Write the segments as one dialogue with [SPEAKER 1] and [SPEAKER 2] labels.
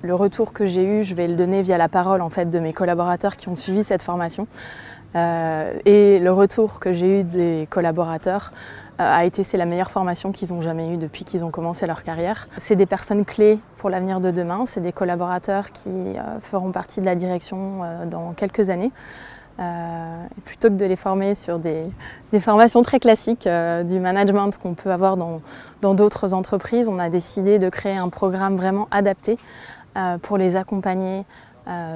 [SPEAKER 1] Le retour que j'ai eu, je vais le donner via la parole en fait, de mes collaborateurs qui ont suivi cette formation. Et le retour que j'ai eu des collaborateurs a été c'est la meilleure formation qu'ils ont jamais eue depuis qu'ils ont commencé leur carrière. C'est des personnes clés pour l'avenir de demain, c'est des collaborateurs qui feront partie de la direction dans quelques années. Et plutôt que de les former sur des formations très classiques du management qu'on peut avoir dans d'autres entreprises, on a décidé de créer un programme vraiment adapté pour les accompagner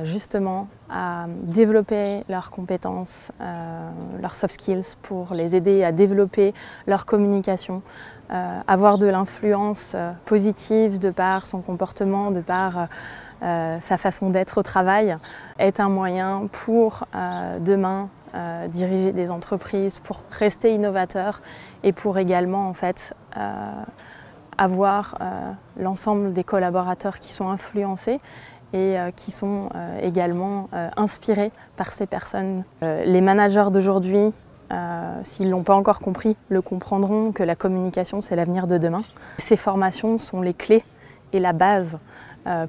[SPEAKER 1] justement à développer leurs compétences, leurs soft skills, pour les aider à développer leur communication, avoir de l'influence positive de par son comportement, de par sa façon d'être au travail, est un moyen pour demain diriger des entreprises, pour rester innovateur et pour également en fait avoir l'ensemble des collaborateurs qui sont influencés et qui sont également inspirés par ces personnes. Les managers d'aujourd'hui, s'ils ne l'ont pas encore compris, le comprendront que la communication c'est l'avenir de demain. Ces formations sont les clés et la base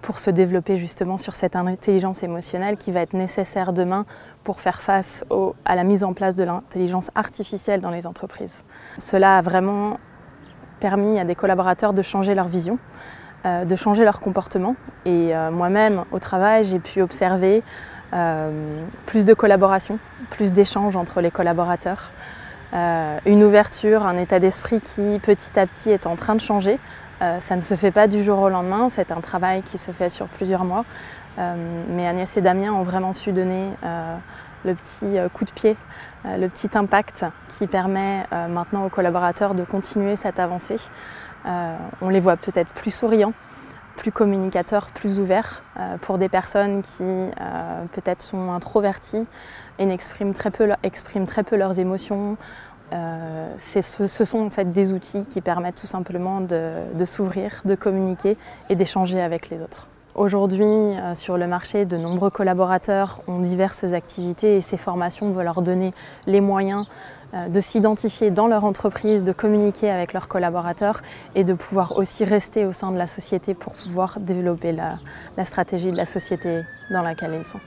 [SPEAKER 1] pour se développer justement sur cette intelligence émotionnelle qui va être nécessaire demain pour faire face à la mise en place de l'intelligence artificielle dans les entreprises. Cela a vraiment permis à des collaborateurs de changer leur vision, de changer leur comportement. Et moi-même, au travail, j'ai pu observer plus de collaboration, plus d'échanges entre les collaborateurs, une ouverture, un état d'esprit qui petit à petit est en train de changer. Ça ne se fait pas du jour au lendemain, c'est un travail qui se fait sur plusieurs mois. Mais Agnès et Damien ont vraiment su donner le petit coup de pied, le petit impact qui permet maintenant aux collaborateurs de continuer cette avancée. On les voit peut-être plus souriants, plus communicateurs, plus ouverts pour des personnes qui peut-être sont introverties et expriment très peu leurs émotions. Ce sont en fait des outils qui permettent tout simplement de s'ouvrir, de communiquer et d'échanger avec les autres. Aujourd'hui, sur le marché, de nombreux collaborateurs ont diverses activités et ces formations vont leur donner les moyens de s'identifier dans leur entreprise, de communiquer avec leurs collaborateurs et de pouvoir aussi rester au sein de la société pour pouvoir développer la stratégie de la société dans laquelle ils sont.